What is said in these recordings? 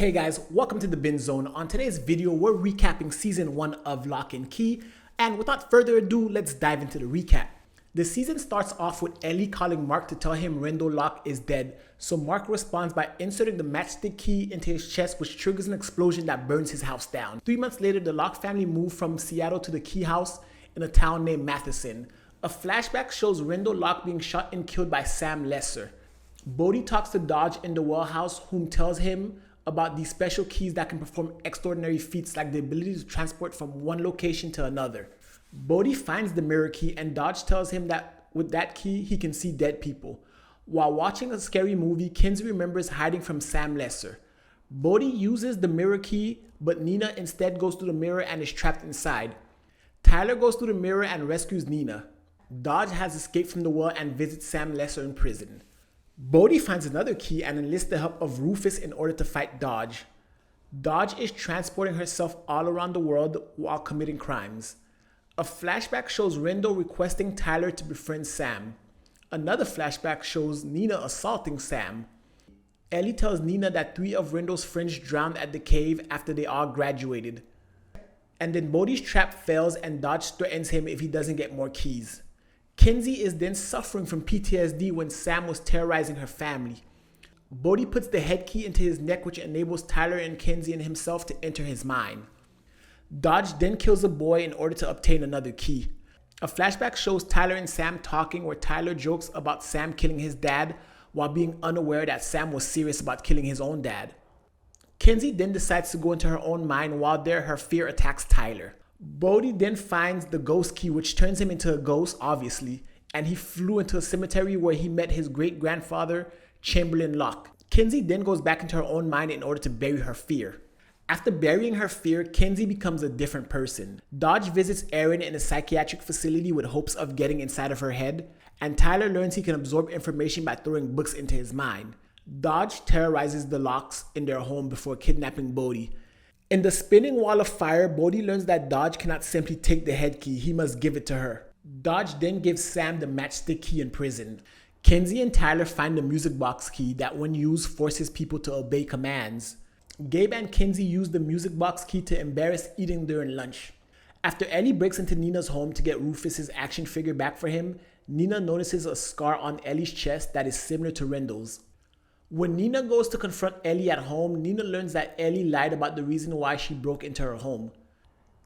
Hey guys, welcome to the Bin Zone. On today's video, we're recapping season 1 of Locke and Key, and without further ado, let's dive into the recap. The season starts off with Ellie calling Mark to tell him Rendell Locke is dead, so Mark responds by inserting the matchstick key into his chest, which triggers an explosion that burns his house down. 3 months later, the Locke family moved from Seattle to the Keyhouse in a town named Matheson. A flashback shows Rendell Locke being shot and killed by Sam Lesser. Bodhi talks to Dodge in the well house, whom tells him about these special keys that can perform extraordinary feats like the ability to transport from one location to another. Bodhi finds the mirror key and Dodge tells him that with that key he can see dead people. While watching a scary movie, Kinsey remembers hiding from Sam Lesser. Bodhi uses the mirror key, but Nina instead goes through the mirror and is trapped inside. Tyler goes through the mirror and rescues Nina. Dodge has escaped from the well and visits Sam Lesser in prison. Bodhi finds another key and enlists the help of Rufus in order to fight Dodge. Dodge is transporting herself all around the world while committing crimes. A flashback shows Rendell requesting Tyler to befriend Sam. Another flashback shows Nina assaulting Sam. Ellie tells Nina that 3 of Rendell's friends drowned at the cave after they all graduated. And then Bodhi's trap fails and Dodge threatens him if he doesn't get more keys. Kinsey is then suffering from PTSD when Sam was terrorizing her family. Bodhi puts the head key into his neck, which enables Tyler and Kinsey and himself to enter his mind. Dodge then kills a boy in order to obtain another key. A flashback shows Tyler and Sam talking, where Tyler jokes about Sam killing his dad while being unaware that Sam was serious about killing his own dad. Kinsey then decides to go into her own mind. While there, her fear attacks Tyler. Bodhi then finds the ghost key, which turns him into a ghost, obviously, and he flew into a cemetery where he met his great-grandfather, Chamberlain Locke. Kinsey then goes back into her own mind in order to bury her fear. After burying her fear, Kinsey becomes a different person. Dodge visits Erin in a psychiatric facility with hopes of getting inside of her head, and Tyler learns he can absorb information by throwing books into his mind. Dodge terrorizes the Lockes in their home before kidnapping Bodhi. In the spinning wall of fire, Bodhi learns that Dodge cannot simply take the head key, he must give it to her. Dodge then gives Sam the matchstick key in prison. Kinsey and Tyler find the music box key that when used forces people to obey commands. Gabe and Kinsey use the music box key to embarrass Eden during lunch. After Ellie breaks into Nina's home to get Rufus's action figure back for him, Nina notices a scar on Ellie's chest that is similar to Rendell's. When Nina goes to confront Ellie at home, Nina learns that Ellie lied about the reason why she broke into her home.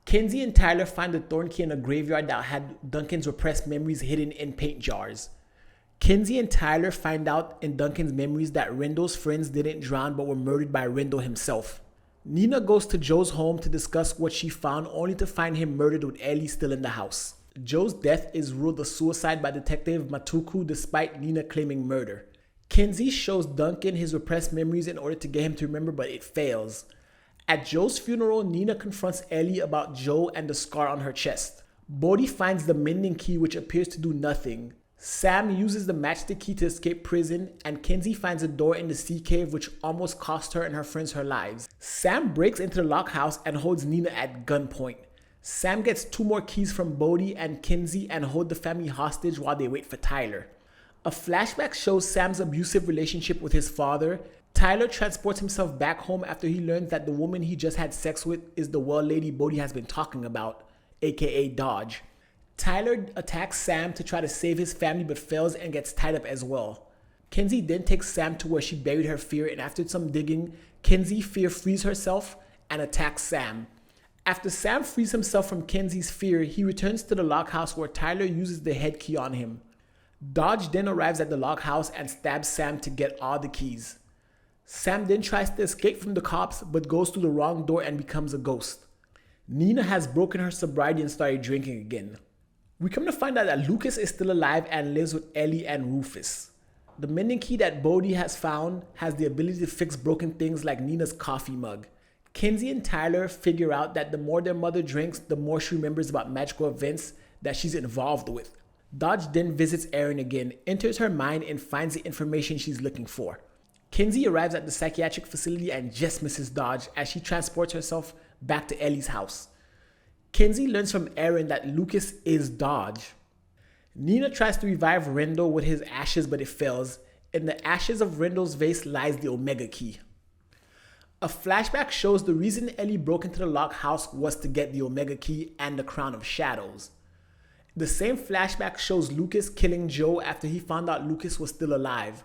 Kinsey and Tyler find the thorn key in a graveyard that had Duncan's repressed memories hidden in paint jars. Kinsey and Tyler find out in Duncan's memories that Rendell's friends didn't drown but were murdered by Rendell himself. Nina goes to Joe's home to discuss what she found, only to find him murdered with Ellie still in the house. Joe's death is ruled a suicide by Detective Matuku despite Nina claiming murder. Kinsey shows Duncan his repressed memories in order to get him to remember, but it fails. At Joe's funeral, Nina confronts Ellie about Joe and the scar on her chest. Bodhi finds the mending key, which appears to do nothing. Sam uses the matchstick key to escape prison, and Kinsey finds a door in the sea cave which almost cost her and her friends her lives. Sam breaks into the Locke house and holds Nina at gunpoint. Sam gets 2 more keys from Bodhi and Kinsey and hold the family hostage while they wait for Tyler. A flashback shows Sam's abusive relationship with his father. Tyler transports himself back home after he learns that the woman he just had sex with is the well lady Bodhi has been talking about, aka Dodge. Tyler attacks Sam to try to save his family but fails and gets tied up as well. Kinsey then takes Sam to where she buried her fear, and after some digging, Kinsey fear frees herself and attacks Sam. After Sam frees himself from Kinsey's fear, he returns to the Locke house where Tyler uses the head key on him. Dodge then arrives at the Locke house and stabs Sam to get all the keys. Sam then tries to escape from the cops but goes through the wrong door and becomes a ghost. Nina has broken her sobriety and started drinking again. We come to find out that Lucas is still alive and lives with Ellie and Rufus. The mending key that Bodhi has found has the ability to fix broken things like Nina's coffee mug. Kinsey and Tyler figure out that the more their mother drinks, the more she remembers about magical events that she's involved with. Dodge then visits Erin again, enters her mind, and finds the information she's looking for. Kinsey arrives at the psychiatric facility and just misses Dodge as she transports herself back to Ellie's house. Kinsey learns from Erin that Lucas is Dodge. Nina tries to revive Rendell with his ashes, but it fails. In the ashes of Rendell's vase lies the Omega Key. A flashback shows the reason Ellie broke into the Locke house was to get the Omega Key and the Crown of Shadows. The same flashback shows Lucas killing Joe after he found out Lucas was still alive.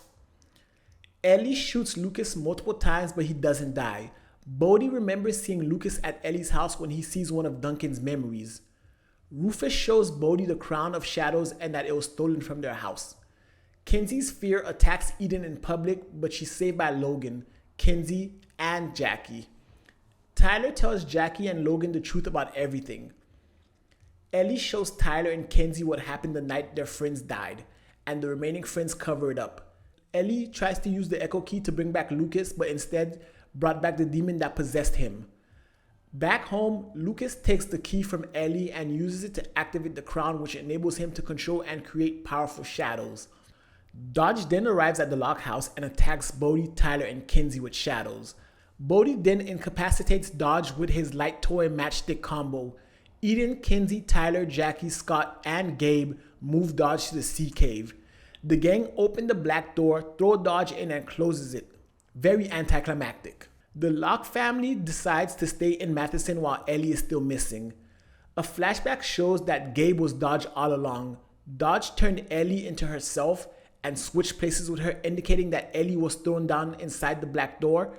Ellie shoots Lucas multiple times, but he doesn't die. Bodhi remembers seeing Lucas at Ellie's house when he sees one of Duncan's memories. Rufus shows Bodhi the Crown of Shadows and that it was stolen from their house. Kenzie's fear attacks Eden in public, but she's saved by Logan, Kenzie, and Jackie. Tyler tells Jackie and Logan the truth about everything. Ellie shows Tyler and Kenzie what happened the night their friends died, and the remaining friends cover it up. Ellie tries to use the Echo Key to bring back Lucas, but instead brought back the demon that possessed him. Back home, Lucas takes the key from Ellie and uses it to activate the crown, which enables him to control and create powerful shadows. Dodge then arrives at the Locke house and attacks Bodhi, Tyler, and Kenzie with shadows. Bodhi then incapacitates Dodge with his light toy matchstick combo. Eden, Kenzie, Tyler, Jackie, Scott, and Gabe move Dodge to the sea cave. The gang open the black door, throw Dodge in, and closes it. Very anticlimactic. The Locke family decides to stay in Matheson while Ellie is still missing. A flashback shows that Gabe was Dodge all along. Dodge turned Ellie into herself and switched places with her, indicating that Ellie was thrown down inside the black door.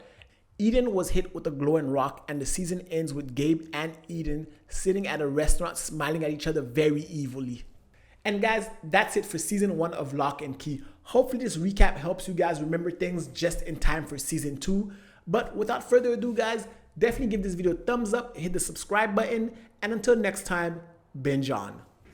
Eden was hit with a glowing rock, and the season ends with Gabe and Eden sitting at a restaurant smiling at each other very evilly. And guys, that's it for season 1 of Locke and Key. Hopefully this recap helps you guys remember things just in time for season 2. But without further ado, guys, definitely give this video a thumbs up, hit the subscribe button, and until next time, binge on.